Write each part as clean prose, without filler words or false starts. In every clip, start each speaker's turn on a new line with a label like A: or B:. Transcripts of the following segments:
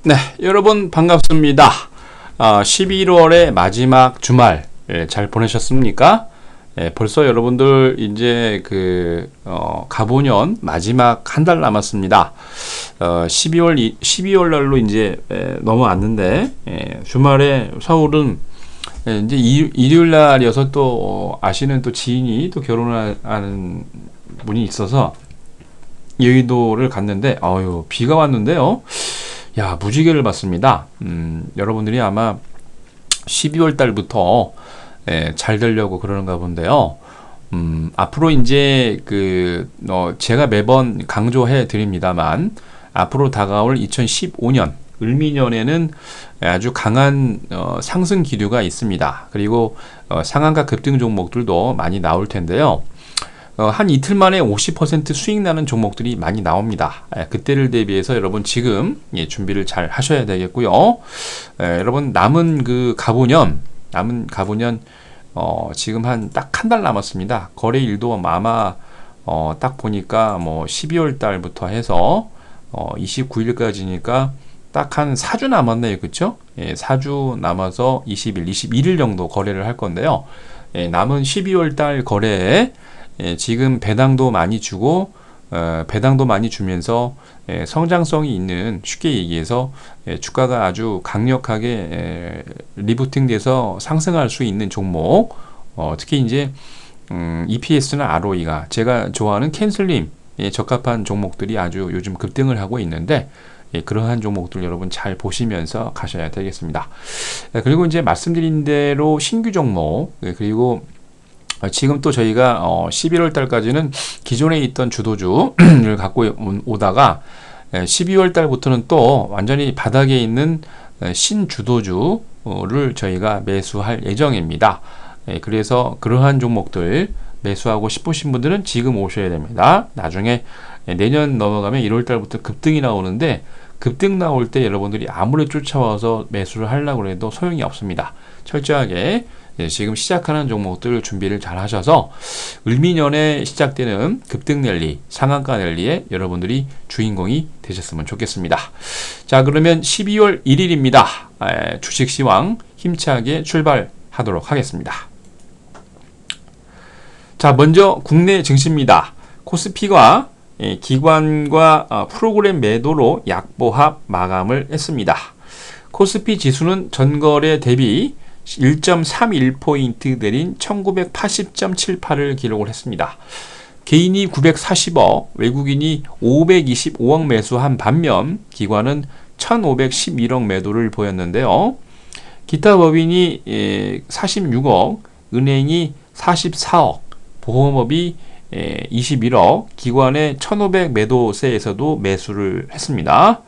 A: 네, 여러분 반갑습니다. 11월의 마지막 주말 잘 보내셨습니까? 벌써 여러분들 이제 가보년 마지막 한 달 남았습니다. 12월 날로 이제 넘어왔는데 주말에 서울은 이제 일요일 날이어서 또 아시는 또 지인이 또 결혼하는 분이 있어서 여의도를 갔는데 비가 왔는데요. 야, 무지개를 봤습니다. 여러분들이 아마 12월 달부터 잘 되려고 그러는가 본데요. 앞으로 이제 제가 매번 강조해 드립니다만 앞으로 다가올 2015년 을미년에는 아주 강한 상승 기류가 있습니다. 그리고 상한가 급등 종목들도 많이 나올 텐데요. 한 이틀 만에 50% 수익 나는 종목들이 많이 나옵니다. 그때를 대비해서 여러분 지금 준비를 잘 하셔야 되겠고요. 여러분 남은 가보년 지금 딱 한 달 남았습니다. 거래일도 아마 딱 보니까 12월 달부터 해서 29일까지니까 딱 한 4주 남았네요. 그쵸? 4주 남아서 20일, 21일 정도 거래를 할 건데요. 남은 12월 달 거래에 지금 배당도 많이 주고 배당도 많이 주면서 성장성이 있는, 쉽게 얘기해서 주가가 아주 강력하게 리부팅 돼서 상승할 수 있는 종목, 특히 이제 EPS나 ROE가 제가 좋아하는 캔슬림에 적합한 종목들이 아주 요즘 급등을 하고 있는데 그러한 종목들 여러분 잘 보시면서 가셔야 되겠습니다. 그리고 이제 말씀드린 대로 신규 종목, 그리고 지금 또 저희가 11월 달까지는 기존에 있던 주도주를 갖고 오다가 12월 달부터는 또 완전히 바닥에 있는 신주도주를 저희가 매수할 예정입니다. 그래서 그러한 종목들 매수하고 싶으신 분들은 지금 오셔야 됩니다. 나중에 내년 넘어가면 1월 달부터 급등이 나오는데 급등 나올 때 여러분들이 아무리 쫓아와서 매수를 하려고 해도 소용이 없습니다. 철저하게 지금 시작하는 종목들 준비를 잘 하셔서 을미년에 시작되는 급등 랠리, 상한가 랠리에 여러분들이 주인공이 되셨으면 좋겠습니다. 자, 그러면 12월 1일입니다. 주식시황 힘차게 출발하도록 하겠습니다. 자, 먼저 국내 증시입니다. 코스피가 기관과 프로그램 매도로 약보합 마감을 했습니다. 코스피 지수는 전거래 대비 1.31포인트 내린 1980.78을 기록을 했습니다. 개인이 940억, 외국인이 525억 매수한 반면 기관은 1511억 매도를 보였는데요. 기타 법인이 46억, 은행이 44억, 보험업이 21억, 기관의 1500 매도세에서도 매수를 했습니다.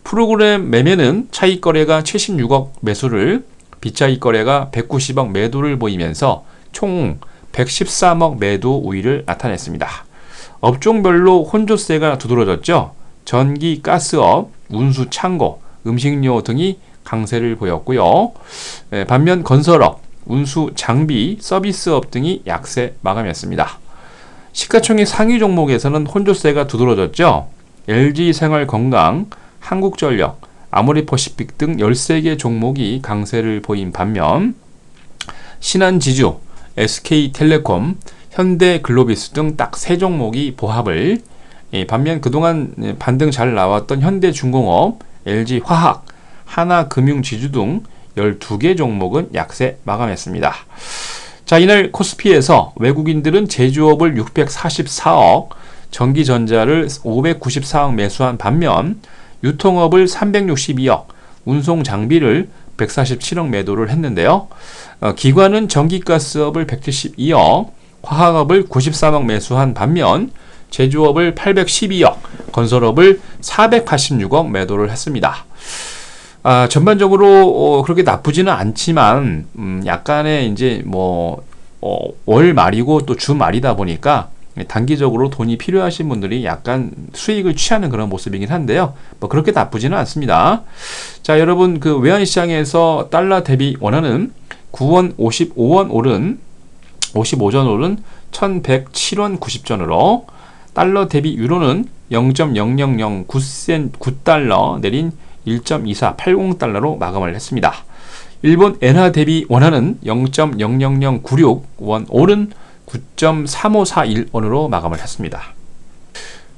A: 프로그램 매매는 차익 거래가 76억 매수를, 빗차익 거래가 190억 매도를 보이면서 총 113억 매도 우위를 나타냈습니다. 업종별로 혼조세가 두드러졌죠. 전기, 가스업, 운수, 창고, 음식료 등이 강세를 보였고요. 반면 건설업, 운수, 장비, 서비스업 등이 약세 마감했습니다. 시가총액 상위 종목에서는 혼조세가 두드러졌죠. LG생활건강, 한국전력, 아모레퍼시픽 등 13개 종목이 강세를 보인 반면 신한지주, SK텔레콤, 현대글로비스 등 딱 3종목이 보합을, 반면 그동안 반등 잘 나왔던 현대중공업, LG화학, 하나금융지주 등 12개 종목은 약세 마감했습니다. 자, 이날 코스피에서 외국인들은 제조업을 644억, 전기전자를 594억 매수한 반면 유통업을 362억, 운송장비를 147억 매도를 했는데요. 기관은 전기가스업을 172억, 화학업을 93억 매수한 반면 제조업을 812억, 건설업을 486억 매도를 했습니다. 전반적으로 그렇게 나쁘지는 않지만 약간의 이제 월 말이고 또 주 말이다 보니까 단기적으로 돈이 필요하신 분들이 약간 수익을 취하는 그런 모습이긴 한데요. 그렇게 나쁘지는 않습니다. 자, 여러분 외환시장에서 달러 대비 원화는 9원 55원 오른 55전 오른 1107원 90전으로 달러 대비 유로는 0.0009달러 내린 1.2480달러로 마감을 했습니다. 일본 엔화 대비 원화는 0.00096원, 오른 9.3541원으로 마감을 했습니다.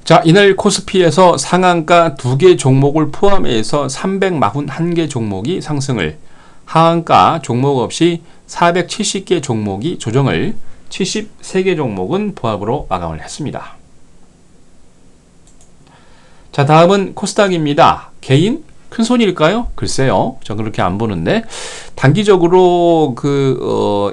A: 자, 이날 코스피에서 상한가 2개 종목을 포함해서 341개 종목이 상승을, 하한가 종목 없이 470개 종목이 조정을, 73개 종목은 보합으로 마감을 했습니다. 자, 다음은 코스닥입니다. 개인? 큰손일까요? 글쎄요. 전 그렇게 안 보는데, 단기적으로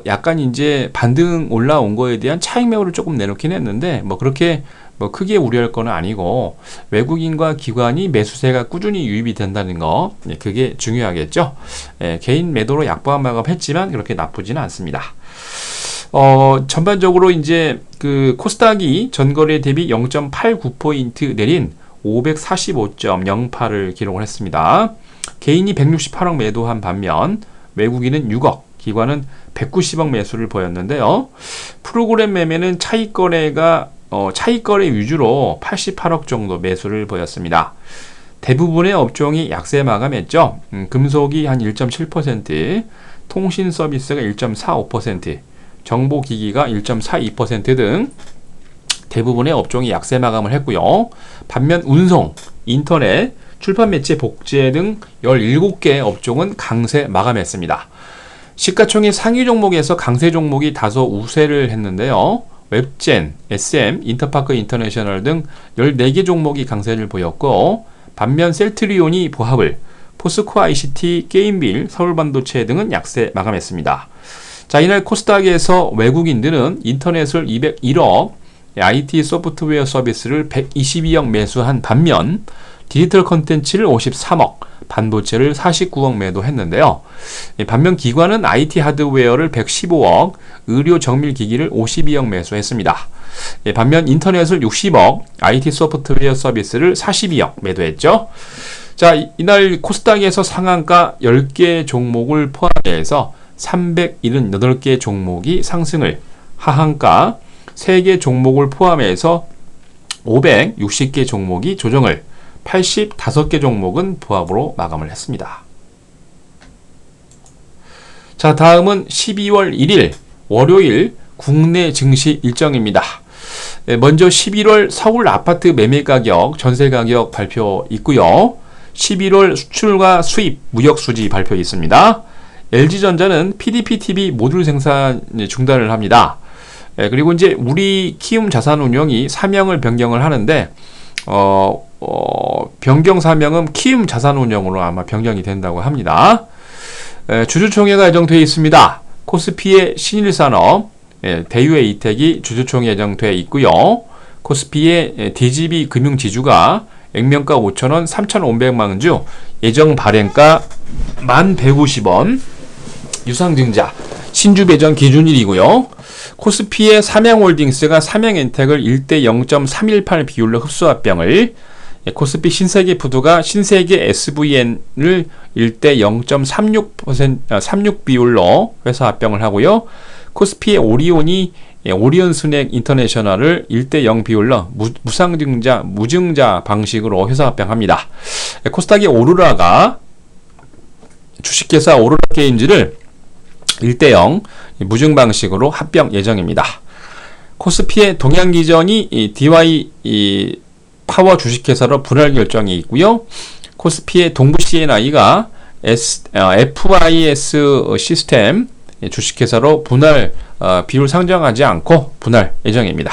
A: 약간 이제 반등 올라온 거에 대한 차익 매물을 조금 내놓긴 했는데, 그렇게 크게 우려할 건 아니고, 외국인과 기관이 매수세가 꾸준히 유입이 된다는 거, 그게 중요하겠죠. 개인 매도로 약보합 마감했지만 그렇게 나쁘지는 않습니다. 전반적으로 이제 코스닥이 전거래 대비 0.89포인트 내린 545.08을 기록을 했습니다. 개인이 168억 매도한 반면 외국인은 6억, 기관은 190억 매수를 보였는데요. 프로그램 매매는 차익거래 위주로 88억 정도 매수를 보였습니다. 대부분의 업종이 약세 마감했죠. 금속이 한 1.7%, 통신 서비스가 1.45%, 정보기기가 1.42% 등 대부분의 업종이 약세 마감을 했고요. 반면 운송, 인터넷, 출판 매체, 복제 등 17개 업종은 강세 마감했습니다. 시가총액 상위 종목에서 강세 종목이 다소 우세를 했는데요. 웹젠, SM, 인터파크 인터내셔널 등 14개 종목이 강세를 보였고, 반면 셀트리온이 보합을, 포스코 ICT, 게임빌, 서울반도체 등은 약세 마감했습니다. 자, 이날 코스닥에서 외국인들은 인터넷을 201억, IT 소프트웨어 서비스를 122억 매수한 반면 디지털 컨텐츠를 53억, 반도체를 49억 매도했는데요. 반면 기관은 IT 하드웨어를 115억, 의료 정밀기기를 52억 매수했습니다. 반면 인터넷을 60억, IT 소프트웨어 서비스를 42억 매도했죠. 자, 이날 코스닥에서 상한가 10개 종목을 포함해서 378개 종목이 상승을, 하한가 3개 종목을 포함해서 560개 종목이 조정을, 85개 종목은 보합으로 마감을 했습니다. 자, 다음은 12월 1일 월요일 국내 증시 일정입니다. 먼저 11월 서울 아파트 매매 가격, 전세 가격 발표 있고요. 11월 수출과 수입, 무역 수지 발표 있습니다. LG전자는 PDP-TV 모듈 생산 중단을 합니다. 그리고 이제 우리 키움 자산운용이 사명을 변경을 하는데, 변경 사명은 키움 자산운용으로 아마 변경이 된다고 합니다. 주주총회가 예정되어 있습니다. 코스피의 신일산업, 대유의 이택이 주주총회 예정되어 있고요. 코스피의 DGB 금융지주가 액면가 5,000원, 3,500만 주, 예정 발행가 1,150원, 유상증자 신주 배정 기준일이고요. 코스피의 삼양홀딩스가 삼양엔텍을 1대 0.318 비율로 흡수합병을, 코스피 신세계푸드가 신세계 SVN을 1대 0.36 비율로 회사 합병을 하고요. 코스피의 오리온이 오리온 스낵 인터내셔널을 1대 0 비율로 무증자 방식으로 회사 합병합니다. 코스닥의 오로라가 주식회사 오로라 게임즈를 1대 0 무증 방식으로 합병 예정입니다. 코스피의 동양기전이 DY 파워 주식회사로 분할 결정이 있고요. 코스피의 동부 C&I가 FIS 시스템 주식회사로 분할 비율 상정하지 않고 분할 예정입니다.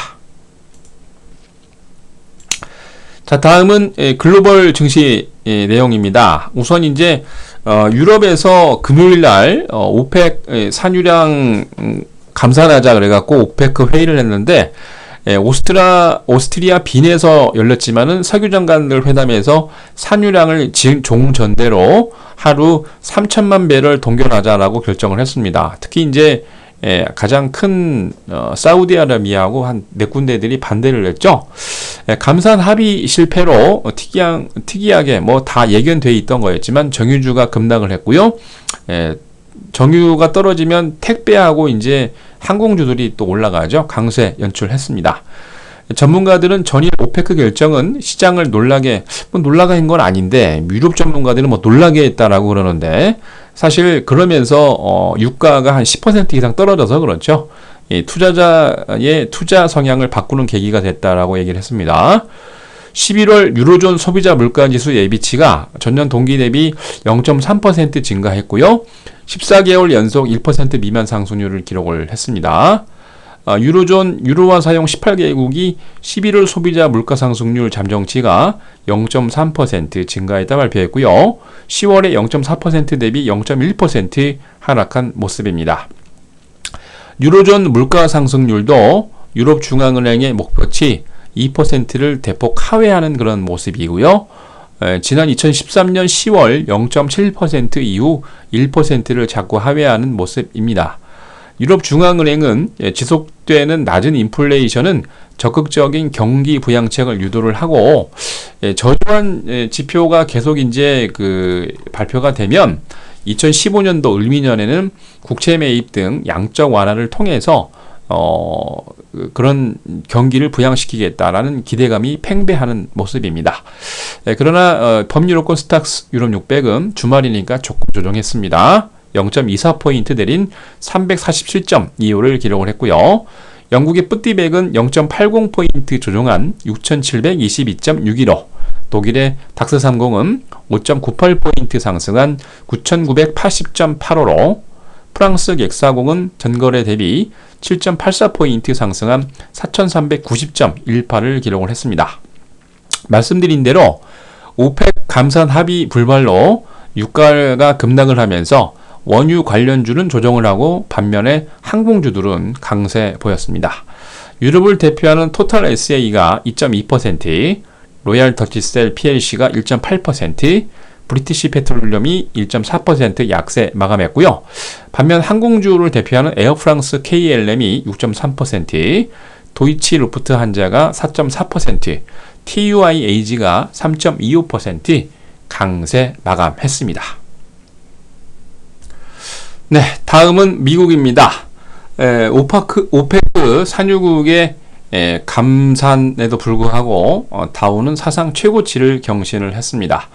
A: 자, 다음은 글로벌 증시 내용입니다. 우선 이제 유럽에서 금요일날 오펙 산유량 감산하자 그래갖고 오페크 회의를 했는데, 오스트리아 빈에서 열렸지만은 석유 장관들 회담에서 산유량을 종전대로 하루 3천만 배럴 동결하자라고 결정을 했습니다. 특히 이제 가장 큰 사우디아라비아하고 한 몇 군데들이 반대를 했죠. 감산 합의 실패로 특이하게 뭐 다 예견돼 있던 거였지만 정유주가 급락을 했고요. 정유가 떨어지면 택배하고 이제 항공주들이 또 올라가죠. 강세 연출했습니다. 전문가들은 전일 오페크 결정은 시장을 놀라게, 놀라게 한 건 아닌데, 유럽 전문가들은 놀라게 했다라고 그러는데, 사실 그러면서 유가가 한 10% 이상 떨어져서 그렇죠. 투자자의 투자 성향을 바꾸는 계기가 됐다라고 얘기를 했습니다. 11월 유로존 소비자 물가지수 예비치가 전년 동기 대비 0.3% 증가했고요. 14개월 연속 1% 미만 상승률을 기록을 했습니다. 유로존 유로화 사용 18개국이 11월 소비자 물가 상승률 잠정치가 0.3% 증가했다 발표했고요. 10월에 0.4% 대비 0.1% 하락한 모습입니다. 유로존 물가 상승률도 유럽 중앙은행의 목표치 2%를 대폭 하회하는 그런 모습이고요. 지난 2013년 10월 0.7% 이후 1%를 자꾸 하회하는 모습입니다. 유럽 중앙은행은 지속되는 낮은 인플레이션은 적극적인 경기 부양책을 유도를 하고 저조한 지표가 계속 이제 발표가 되면 2015년도 을미년에는 국채 매입 등 양적 완화를 통해서 그런 경기를 부양시키겠다라는 기대감이 팽배하는 모습입니다. 그러나 범유로권 스탁스 유럽 600은 주말이니까 조금 조정했습니다. 0.24포인트 내린 347.25를 기록을 했고요. 영국의 뿌띠백은 0.80포인트 조정한 6722.61로, 독일의 닥스30은 5.98포인트 상승한 9980.85로, 프랑스 객사공은 전거래 대비 7.84포인트 상승한 4390.18을 기록을 했습니다. 말씀드린 대로 오펙 감산 합의 불발로 유가가 급락을 하면서 원유 관련주는 조정을 하고 반면에 항공주들은 강세 보였습니다. 유럽을 대표하는 토탈 SA가 2.2%, 로얄 더치셀 PLC가 1.8%, 브리티시 페트롤리엄이 1.4% 약세 마감했고요. 반면 항공주를 대표하는 에어프랑스 KLM이 6.3%, 도이치 루프트한자가 4.4%, TUIAG가 3.25% 강세 마감했습니다. 네, 다음은 미국입니다. 오페크 산유국의 감산에도 불구하고 다우는 사상 최고치를 경신을 했습니다.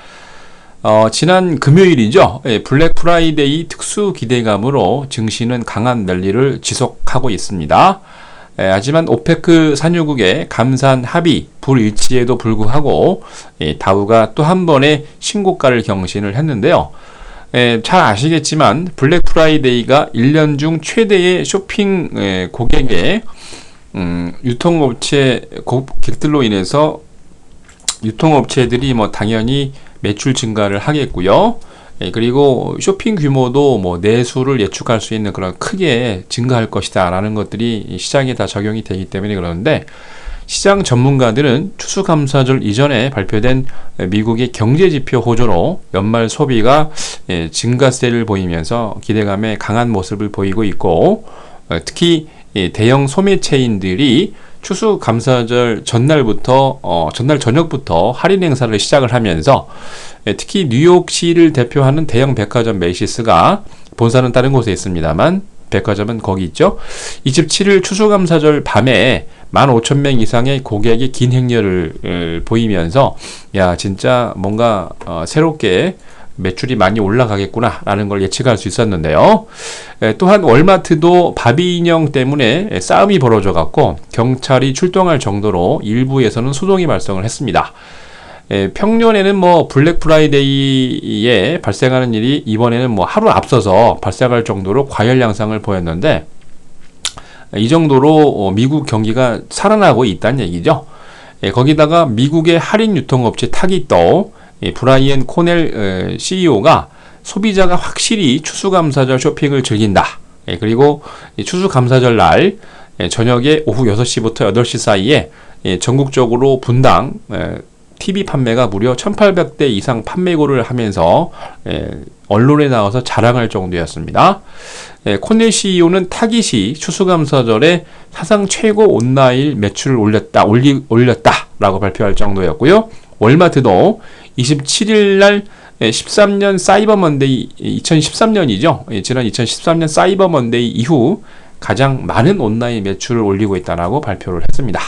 A: 지난 금요일이죠. 블랙 프라이데이 특수 기대감으로 증시는 강한 랠리를 지속하고 있습니다. 하지만 오페크 산유국의 감산 합의 불일치에도 불구하고 다우가 또 한 번의 신고가를 경신을 했는데요. 잘 아시겠지만 블랙 프라이데이가 1년 중 최대의 쇼핑 고객의 유통업체 고객들로 인해서 유통업체들이 당연히 매출 증가를 하겠고요. 그리고 쇼핑 규모도 내수를 예측할 수 있는 그런 크게 증가할 것이다 라는 것들이 시장에 다 적용이 되기 때문에 그러는데, 시장 전문가들은 추수감사절 이전에 발표된 미국의 경제지표 호조로 연말 소비가 증가세를 보이면서 기대감에 강한 모습을 보이고 있고, 특히 대형 소매체인들이 추수감사절 전날 저녁부터 할인 행사를 시작을 하면서 특히 뉴욕시를 대표하는 대형 백화점 메이시스가, 본사는 다른 곳에 있습니다만 백화점은 거기 있죠. 27일 추수감사절 밤에 15,000명 이상의 고객이 긴 행렬을 보이면서 진짜 뭔가 새롭게 매출이 많이 올라가겠구나 라는 걸 예측할 수 있었는데요. 또한 월마트도 바비 인형 때문에 싸움이 벌어져 갖고 경찰이 출동할 정도로 일부에서는 소동이 발생을 했습니다. 평년에는 블랙 프라이데이에 발생하는 일이 이번에는 하루 앞서서 발생할 정도로 과열 양상을 보였는데, 이 정도로 미국 경기가 살아나고 있다는 얘기죠. 거기다가 미국의 할인 유통업체 타깃도 브라이언 코넬 CEO가 소비자가 확실히 추수감사절 쇼핑을 즐긴다. 그리고 추수감사절 날 저녁에 오후 6시부터 8시 사이에 전국적으로 분당 TV 판매가 무려 1,800대 이상 판매고를 하면서 언론에 나와서 자랑할 정도였습니다. 코넬 CEO는 타깃이 추수감사절에 사상 최고 온라인 매출을 올렸다라고 발표할 정도였고요. 월마트도 27일 날 13년 사이버 먼데이, 2013년이죠. 지난 2013년 사이버 먼데이 이후 가장 많은 온라인 매출을 올리고 있다라고 발표를 했습니다.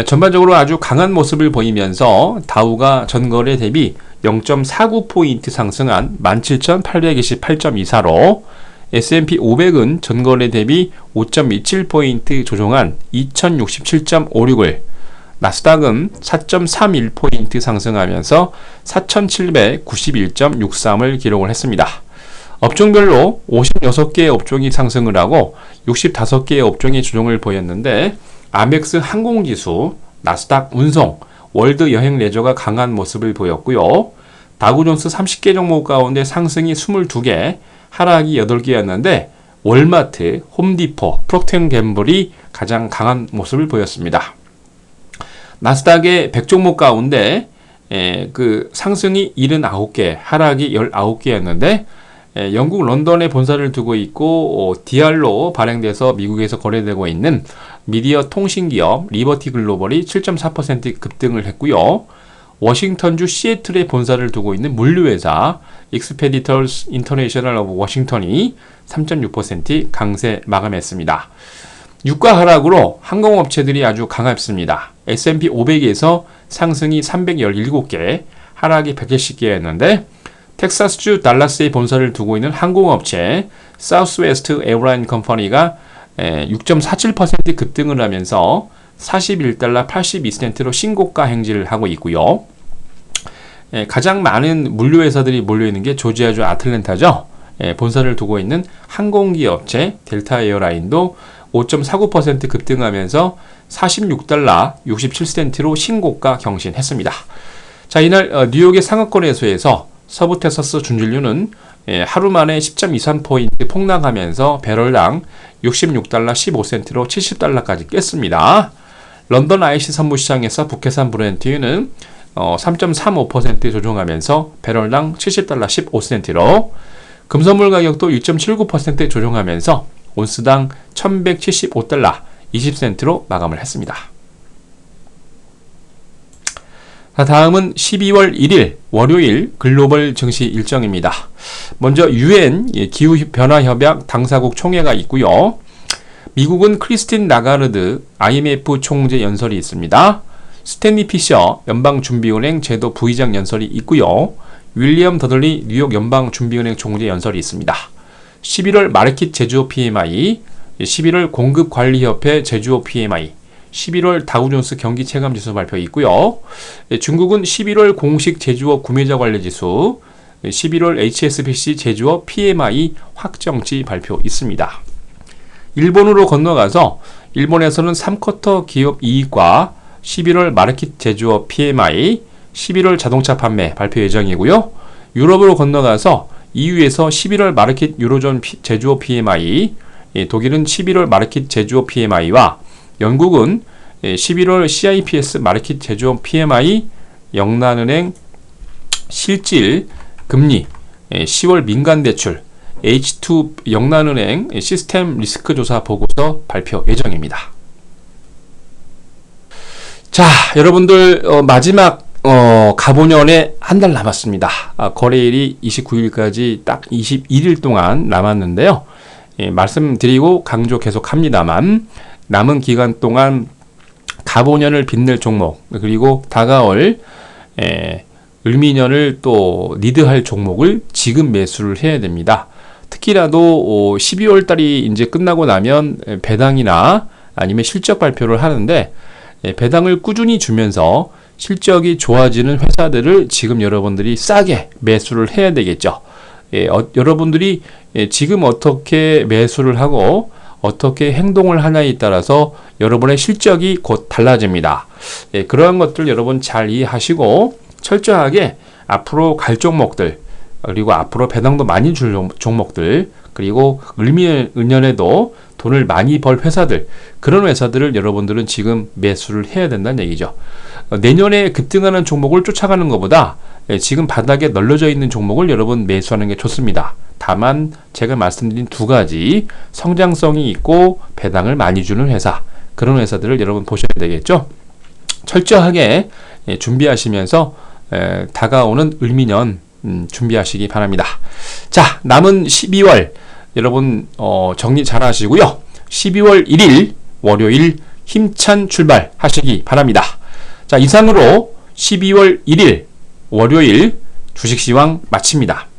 A: 전반적으로 아주 강한 모습을 보이면서 다우가 전거래 대비 0.49포인트 상승한 17,828.24로 S&P 500은 전거래 대비 5.27포인트 조정한 2,067.56을, 나스닥은 4.31포인트 상승하면서 4,791.63을 기록을 했습니다. 업종별로 56개의 업종이 상승을 하고 65개의 업종이 조정을 보였는데, 아멕스 항공지수, 나스닥 운송, 월드 여행 레저가 강한 모습을 보였고요. 다우존스 30개 종목 가운데 상승이 22개, 하락이 8개였는데 월마트, 홈디포, 프록트앤갬블이 가장 강한 모습을 보였습니다. 나스닥의 100종목 가운데 그 상승이 79개, 하락이 19개였는데 영국 런던에 본사를 두고 있고 DR로 발행돼서 미국에서 거래되고 있는 미디어 통신기업 리버티 글로벌이 7.4% 급등을 했고요. 워싱턴주 시애틀에 본사를 두고 있는 물류회사 익스페디터스 인터내셔널 오브 워싱턴이 3.6% 강세 마감했습니다. 유가 하락으로 항공업체들이 아주 강했습니다. S&P 500에서 상승이 317개, 하락이 110개였는데 텍사스주 달라스에 본사를 두고 있는 항공업체 사우스웨스트 에어라인 컴퍼니가 6.47% 급등을 하면서 41달러 82센트로 신고가 행진을 하고 있고요. 가장 많은 물류회사들이 몰려있는 게 조지아주 아틀랜타죠. 본사를 두고 있는 항공기 업체 델타 에어라인도 5.49% 급등하면서 46달러 67센트로 신고가 경신했습니다. 자, 이날 뉴욕의 상업거래소에서 서부 텍사스 준진류는 하루 만에 10.23포인트 폭락하면서 배럴당 66달러 15센트로 70달러까지 깼습니다. 런던 IC 선무시장에서 북해산 브렌트유는 3.35% 조정하면서 배럴당 70달러 15센트로, 금선물 가격도 1.79% 조정하면서 온스당 1175달러 20센트로 마감을 했습니다. 다음은 12월 1일 월요일 글로벌 증시 일정입니다. 먼저 UN 기후변화협약 당사국 총회가 있고요. 미국은 크리스틴 라가르드 IMF 총재 연설이 있습니다. 스탠리 피셔 연방준비은행 제도 부의장 연설이 있고요. 윌리엄 더들리 뉴욕 연방준비은행 총재 연설이 있습니다. 11월 마르킷 제조업 PMI, 11월 공급관리협회 제조업 PMI, 11월 다우존스 경기체감지수 발표 있고요. 중국은 11월 공식 제조업 구매자 관리지수, 11월 HSBC 제조업 PMI 확정치 발표 있습니다. 일본으로 건너가서 일본에서는 3쿼터 기업 이익과 11월 마르킷 제조업 PMI, 11월 자동차 판매 발표 예정이고요. 유럽으로 건너가서 EU에서 11월 마르킷 유로존 제조업 PMI, 독일은 11월 마르킷 제조업 PMI와 영국은 11월 CIPS 마르킷 제조업 PMI, 영란은행 실질 금리, 10월 민간대출, H2 영란은행 시스템 리스크 조사 보고서 발표 예정입니다. 자, 여러분들 마지막 가보년에 한 달 남았습니다. 거래일이 29일까지 딱 21일 동안 남았는데요. 말씀드리고 강조 계속합니다만 남은 기간 동안 가보년을 빛낼 종목, 그리고 다가올 을미년을 또 리드할 종목을 지금 매수를 해야 됩니다. 특히라도 12월 달이 이제 끝나고 나면 배당이나 아니면 실적 발표를 하는데, 배당을 꾸준히 주면서 실적이 좋아지는 회사들을 지금 여러분들이 싸게 매수를 해야 되겠죠. 여러분들이 지금 어떻게 매수를 하고 어떻게 행동을 하냐에 따라서 여러분의 실적이 곧 달라집니다. 그러한 것들 여러분 잘 이해하시고 철저하게 앞으로 갈 종목들, 그리고 앞으로 배당도 많이 줄 종목들, 그리고 을미년에도 돈을 많이 벌 회사들, 그런 회사들을 여러분들은 지금 매수를 해야 된다는 얘기죠. 내년에 급등하는 종목을 쫓아가는 것보다 지금 바닥에 널려져 있는 종목을 여러분 매수하는 게 좋습니다. 다만 제가 말씀드린 두 가지, 성장성이 있고 배당을 많이 주는 회사, 그런 회사들을 여러분 보셔야 되겠죠. 철저하게 준비하시면서 다가오는 을미년 준비하시기 바랍니다. 자, 남은 12월 여러분 정리 잘 하시고요. 12월 1일 월요일 힘찬 출발하시기 바랍니다. 자, 이상으로 12월 1일 월요일 주식시황 마칩니다.